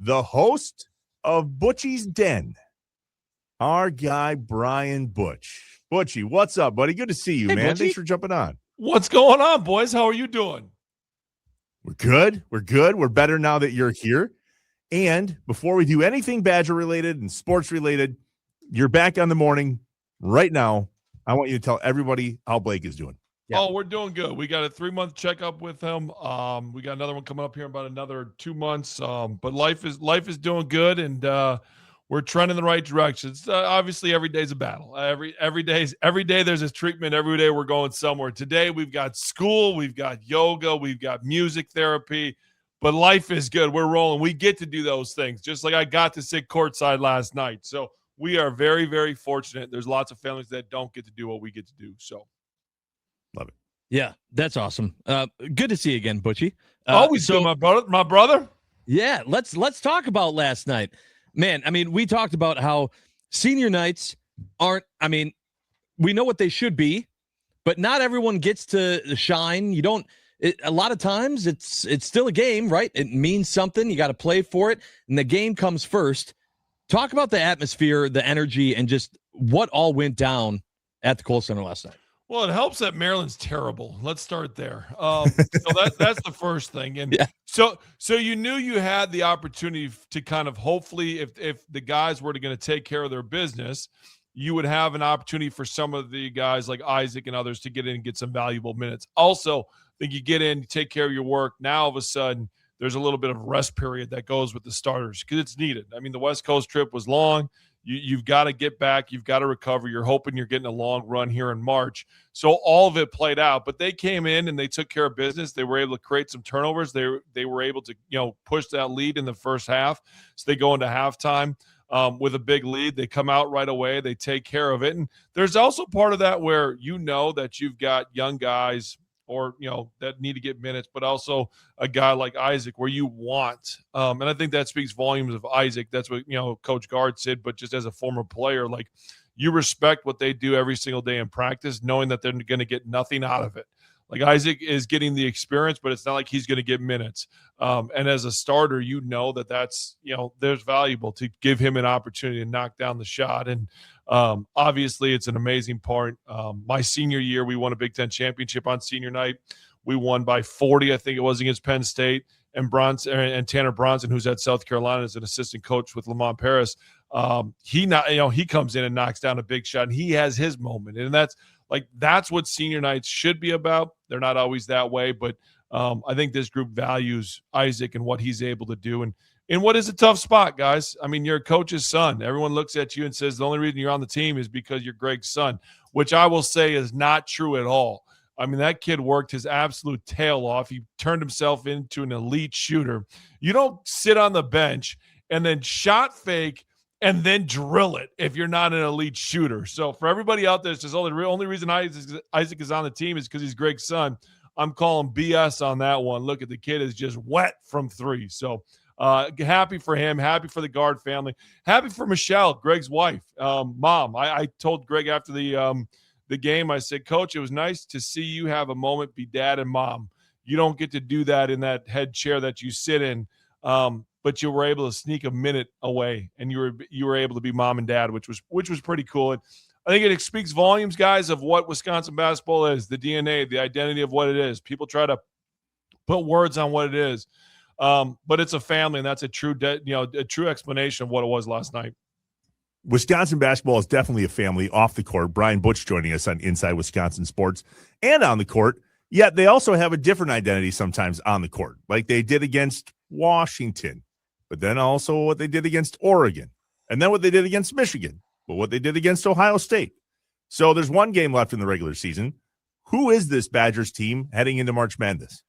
the host of Butchie's Den, our guy, Brian Butch. Butchie, what's up, buddy? Good to see you, man. Butchie. Thanks for jumping on. What's going on, boys? How are you doing? We're good. We're better now that you're here. And before we do anything Badger-related and sports-related, you're back on the morning right now. I want you to tell everybody how Blake is doing. Yep. Oh, we're doing good. We got a 3-month checkup with him. We got another one coming up here in about another 2 months. But life is doing good, and we're trending in the right direction. It's, obviously, every day's a battle. Every day there's a treatment. Every day we're going somewhere. Today we've got school, we've got yoga, we've got music therapy. But life is good. We're rolling. We get to do those things, just like I got to sit courtside last night. So we are very, very fortunate. There's lots of families that don't get to do what we get to do. So love it. Yeah, that's awesome. Good to see you again, Butchie. Always good, my brother. Yeah, let's talk about last night. Man, I mean, we talked about how senior nights aren't, I mean, we know what they should be, but not everyone gets to shine. You don't, a lot of times it's still a game, right? It means something. You got to play for it, and the game comes first. Talk about the atmosphere, the energy, and just what all went down at the Kohl Center last night. Well, it helps that Maryland's terrible. Let's start there. So that's the first thing. And yeah. So you knew you had the opportunity to kind of hopefully if the guys were going to take care of their business, you would have an opportunity for some of the guys like Isaac and others to get in and get some valuable minutes. Also, I think you get in, you take care of your work. Now, all of a sudden, there's a little bit of a rest period that goes with the starters because it's needed. I mean, the West Coast trip was long. You've got to get back. You've got to recover. You're hoping you're getting a long run here in March. So all of it played out. But they came in and they took care of business. They were able to create some turnovers. They were able to push that lead in the first half. So they go into halftime with a big lead. They come out right away. They take care of it. And there's also part of that where that you've got young guys or, that need to get minutes, but also a guy like Isaac where you want. And I think that speaks volumes of Isaac. That's what, Coach Gard said, but just as a former player, like you respect what they do every single day in practice, knowing that they're going to get nothing out of it. Like Isaac is getting the experience, but it's not like he's going to get minutes. And as a starter, that's, there's valuable to give him an opportunity to knock down the shot. And obviously it's an amazing part. My senior year, we won a Big Ten championship on senior night. We won by 40, I think it was, against Penn State. And Tanner Bronson, who's at South Carolina as an assistant coach with Lamont Paris, he comes in and knocks down a big shot, and he has his moment. And that's what senior nights should be about. They're not always that way, but I think this group values Isaac and what he's able to do. And in what is a tough spot, guys. I mean, you're a coach's son. Everyone looks at you and says the only reason you're on the team is because you're Greg's son, which I will say is not true at all. I mean, that kid worked his absolute tail off. He turned himself into an elite shooter. You don't sit on the bench and then shot fake and then drill it if you're not an elite shooter. So for everybody out there, it's just the only reason Isaac is on the team is because he's Greg's son. I'm calling BS on that one. Look at the kid is just wet from three. So happy for him, happy for the Gard family, happy for Michelle, Greg's wife, mom. I told Greg after the game, I said, Coach, it was nice to see you have a moment, be dad and mom. You don't get to do that in that head chair that you sit in. But you were able to sneak a minute away, and you were able to be mom and dad, which was pretty cool. And I think it speaks volumes, guys, of what Wisconsin basketball is, the DNA, the identity of what it is. People try to put words on what it is, but it's a family, and that's a true explanation of what it was last night. Wisconsin basketball is definitely a family off the court. Brian Butch joining us on Inside Wisconsin Sports and on the court. Yet they also have a different identity sometimes on the court, like they did against Washington, but then also what they did against Oregon, and then what they did against Michigan, but what they did against Ohio State. So there's one game left in the regular season. Who is this Badgers team heading into March Madness?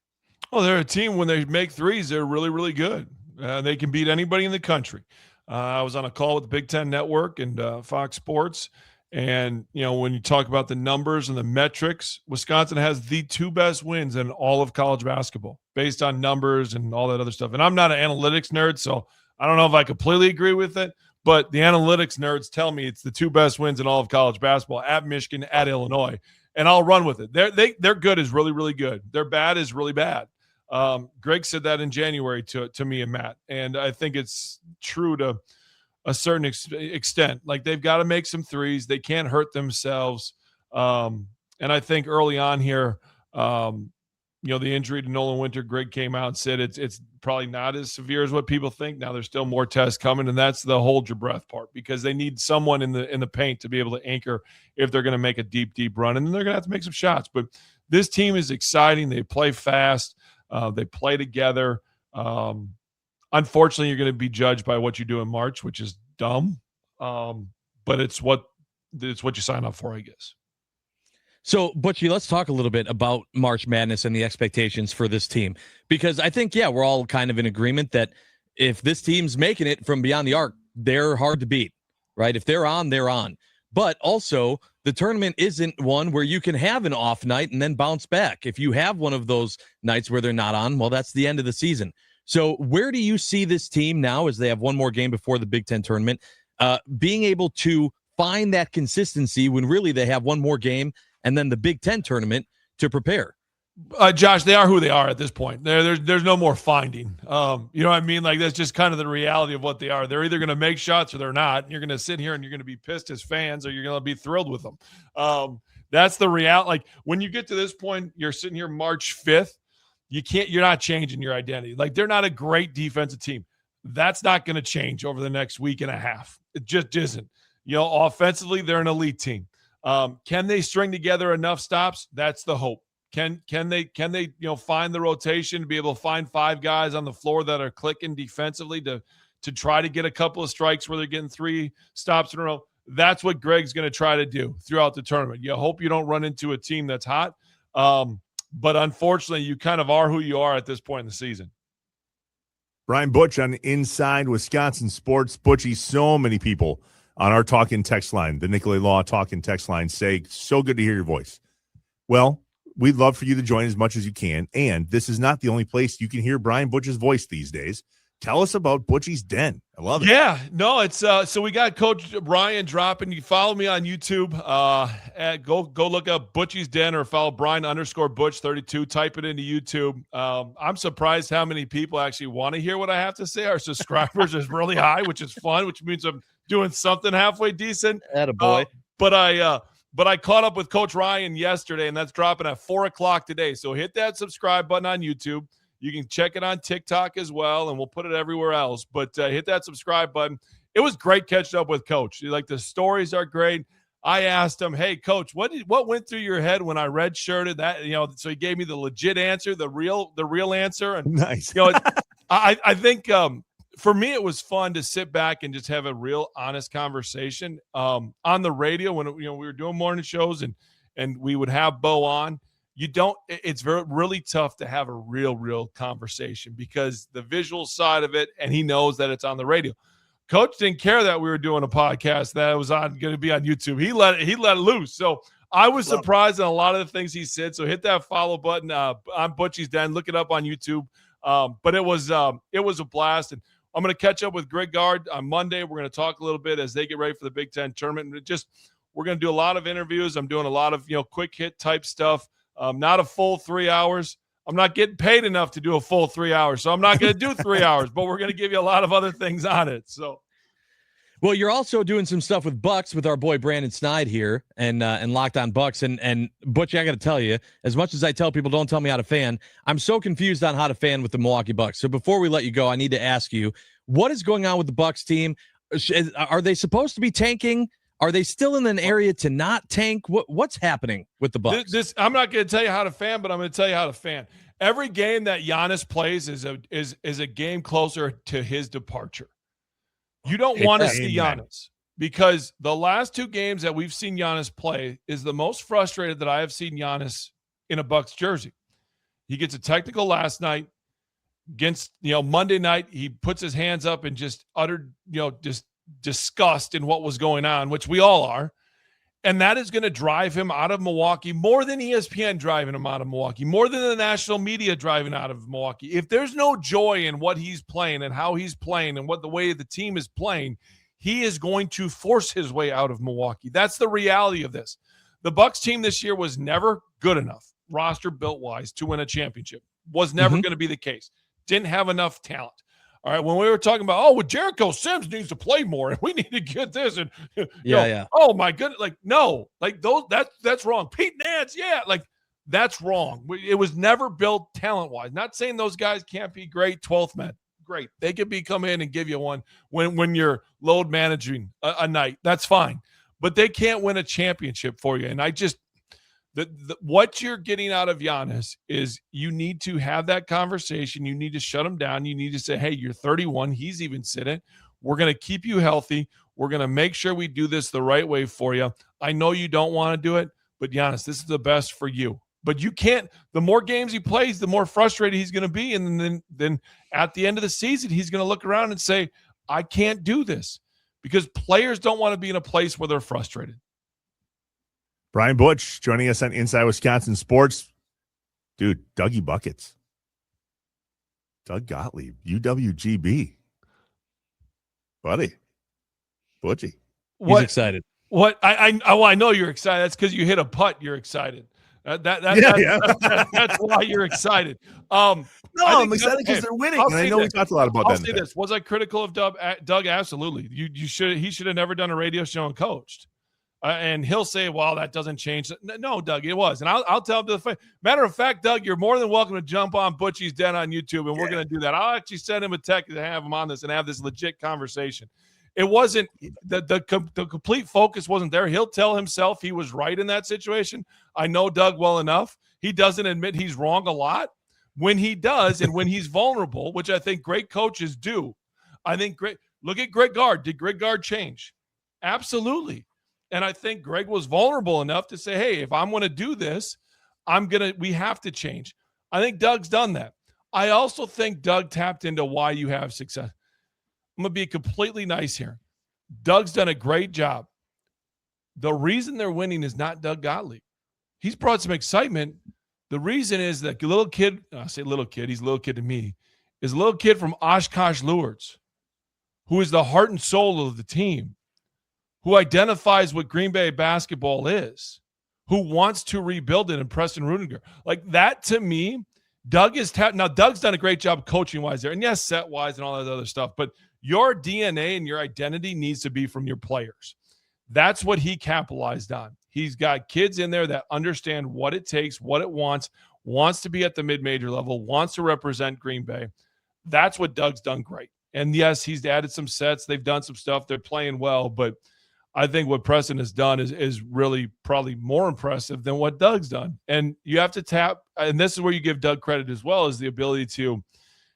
Well, they're a team, when they make threes, they're really, really good. They can beat anybody in the country. I was on a call with the Big Ten Network and Fox Sports, and, when you talk about the numbers and the metrics, Wisconsin has the two best wins in all of college basketball based on numbers and all that other stuff. And I'm not an analytics nerd, so I don't know if I completely agree with it, but the analytics nerds tell me it's the two best wins in all of college basketball, at Michigan, at Illinois, and I'll run with it. Their good is really, really good. Their bad is really bad. Greg said that in January to me and Matt, and I think it's true to a certain extent. Like, they've got to make some threes. They can't hurt themselves. And I think early on here, the injury to Nolan Winter, Greg came out and said it's probably not as severe as what people think. Now there's still more tests coming, and that's the hold your breath part, because they need someone in the paint to be able to anchor if they're going to make a deep run, and then they're going to have to make some shots. But this team is exciting. They play fast. They play together. Unfortunately, you're going to be judged by what you do in March, which is dumb. But it's what you sign up for, I guess. So, Butchie, let's talk a little bit about March Madness and the expectations for this team, because I think, we're all kind of in agreement that if this team's making it from beyond the arc, they're hard to beat, right? If they're on, they're on. But also, the tournament isn't one where you can have an off night and then bounce back. If you have one of those nights where they're not on, well, that's the end of the season. So where do you see this team now, as they have one more game before the Big Ten tournament, being able to find that consistency when really they have one more game and then the Big Ten tournament to prepare? Josh, they are who they are at this point. There's no more finding. You know what I mean? Like, that's just kind of the reality of what they are. They're either going to make shots or they're not. You're going to sit here and you're going to be pissed as fans, or you're going to be thrilled with them. That's the reality. Like, when you get to this point, you're sitting here March 5th. You're not changing your identity. Like, they're not a great defensive team. That's not going to change over the next week and a half. It just isn't. Offensively, they're an elite team. Can they string together enough stops? That's the hope. Can they find the rotation to be able to find five guys on the floor that are clicking defensively to try to get a couple of strikes where they're getting 3 stops in a row? That's what Greg's going to try to do throughout the tournament. You hope you don't run into a team that's hot. But unfortunately, you kind of are who you are at this point in the season. Brian Butch on Inside Wisconsin Sports. Butchie, so many people on our talk-in text line, the Nicolay Law talk-in text line, say, so good to hear your voice. Well, we'd love for you to join as much as you can, and this is not the only place you can hear Brian Butch's voice these days. Tell us about Butchie's Den. I love it. Yeah, no, it's so we got Coach Brian dropping. You follow me on YouTube. Go look up Butchie's Den, or follow Brian_Butch32. Type it into YouTube. I'm surprised how many people actually want to hear what I have to say. Our subscribers is really high, which is fun, which means I'm doing something halfway decent. Attaboy. But I caught up with Coach Ryan yesterday, and that's dropping at 4:00 today. So hit that subscribe button on YouTube. You can check it on TikTok as well, and we'll put it everywhere else. But hit that subscribe button. It was great catching up with Coach. Like, the stories are great. I asked him, "Hey, Coach, what went through your head when I redshirted that?" So he gave me the legit answer, the real answer. And nice. I think for me, it was fun to sit back and just have a real honest conversation on the radio when we were doing morning shows and we would have Bo on. It's really tough to have a real conversation because the visual side of it, and he knows that it's on the radio. Coach didn't care that we were doing a podcast that was going to be on YouTube. He let it loose. So I was surprised at a lot of the things he said. So hit that follow button on Butchie's Den. Look it up on YouTube. But it was a blast. And I'm going to catch up with Greg Gard on Monday. We're going to talk a little bit as they get ready for the Big Ten tournament. We're going to do a lot of interviews. I'm doing a lot of quick hit type stuff. Not a full 3 hours. I'm not getting paid enough to do a full 3 hours, so I'm not going to do 3 hours, but we're going to give you a lot of other things on it. So, well, you're also doing some stuff with Bucks with our boy Brandon Snide here and Locked On Bucks. And Butch, I got to tell you, as much as I tell people don't tell me how to fan, I'm so confused on how to fan with the Milwaukee Bucks. So before we let you go, I need to ask you, what is going on with the Bucks team? Are they supposed to be tanking? Are they still in an area to not tank? What's happening with the Bucks? I'm not going to tell you how to fan, but I'm going to tell you how to fan. Every game that Giannis plays is a game closer to his departure. You don't want to see Giannis, because the last 2 games that we've seen Giannis play is the most frustrated that I have seen Giannis in a Bucks jersey. He gets a technical last night against Monday night. He puts his hands up and just uttered just disgust in what was going on, which we all are. And that is going to drive him out of Milwaukee more than ESPN driving him out of Milwaukee, more than the national media driving out of Milwaukee. If there's no joy in what he's playing and how he's playing and the way the team is playing, he is going to force his way out of Milwaukee. That's the reality of this. The Bucks team this year was never good enough, roster built wise, to win a championship. Was never going to be the case. Didn't have enough talent. All right, when we were talking about, well, Jericho Sims needs to play more, and we need to get this, and oh my goodness, like no, like that's wrong. Pete Nance, like that's wrong. It was never built talent wise. Not saying those guys can't be great 12th men. Great, they could come in and give you one when you're load managing a night. That's fine, but they can't win a championship for you. And I just. What you're getting out of Giannis is you need to have that conversation. You need to shut him down. You need to say, hey, you're 31. He's even sitting. We're going to keep you healthy. We're going to make sure we do this the right way for you. I know you don't want to do it, but Giannis, this is the best for you. But you can't – the more games he plays, the more frustrated he's going to be. And then at the end of the season, he's going to look around and say, I can't do this, because players don't want to be in a place where they're frustrated. Brian Butch joining us on Inside Wisconsin Sports. Dude, Dougie Buckets. Doug Gottlieb, UWGB. Buddy. Butchie. He's excited. What? I know you're excited. That's because you hit a putt. You're excited. That's why you're excited. No, I'm excited because they're winning. And I know we talked a lot about that. I'll say this. Was I critical of Doug? Absolutely. He should have never done a radio show and coached. And he'll say, well, that doesn't change. No, Doug, it was. And I'll tell him the matter of fact, Doug, you're more than welcome to jump on Butchie's Den on YouTube, and we're going to do that. I'll actually send him a text to have him on this and have this legit conversation. It wasn't the complete focus wasn't there. He'll tell himself he was right in that situation. I know Doug well enough. He doesn't admit he's wrong a lot. When he does, and when he's vulnerable, which I think great coaches do, look at Greg Gard. Did Greg Gard change? Absolutely. And I think Greg was vulnerable enough to say, hey, if I'm going to do this, we have to change. I think Doug's done that. I also think Doug tapped into why you have success. I'm going to be completely nice here. Doug's done a great job. The reason they're winning is not Doug Gottlieb. He's brought some excitement. The reason is that little kid, I say little kid, he's a little kid to me, is a little kid from Oshkosh Lourdes, who is the heart and soul of the team, who identifies what Green Bay basketball is, who wants to rebuild it, and Preston Rudiger. Like that, to me, Doug is now Doug's done a great job coaching-wise there, and yes, set-wise and all that other stuff, but your DNA and your identity needs to be from your players. That's what he capitalized on. He's got kids in there that understand what it takes, what it wants to be at the mid-major level, wants to represent Green Bay. That's what Doug's done great. And yes, he's added some sets. They've done some stuff. They're playing well, but I think what Preston has done is really probably more impressive than what Doug's done. And you have to tap, and this is where you give Doug credit as well, is the ability to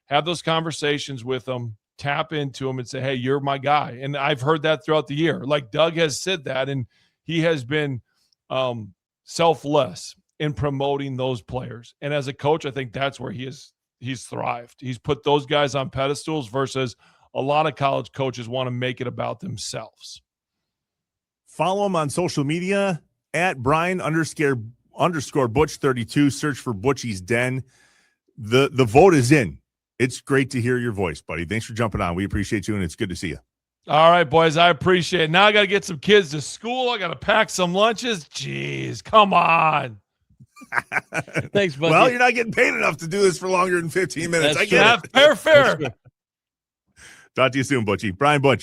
have those conversations with him, tap into him and say, hey, you're my guy. And I've heard that throughout the year. Like Doug has said that, and he has been selfless in promoting those players. And as a coach, I think that's where he's thrived. He's put those guys on pedestals versus a lot of college coaches want to make it about themselves. Follow him on social media at Brian_Butch32. Search for Butchie's Den. The vote is in. It's great to hear your voice, buddy. Thanks for jumping on. We appreciate you, and it's good to see you. All right, boys. I appreciate it. Now I got to get some kids to school. I got to pack some lunches. Jeez, come on. Thanks, buddy. Well, you're not getting paid enough to do this for longer than 15 minutes. I get it. Fair. Talk to you soon, Butchie. Brian Butch.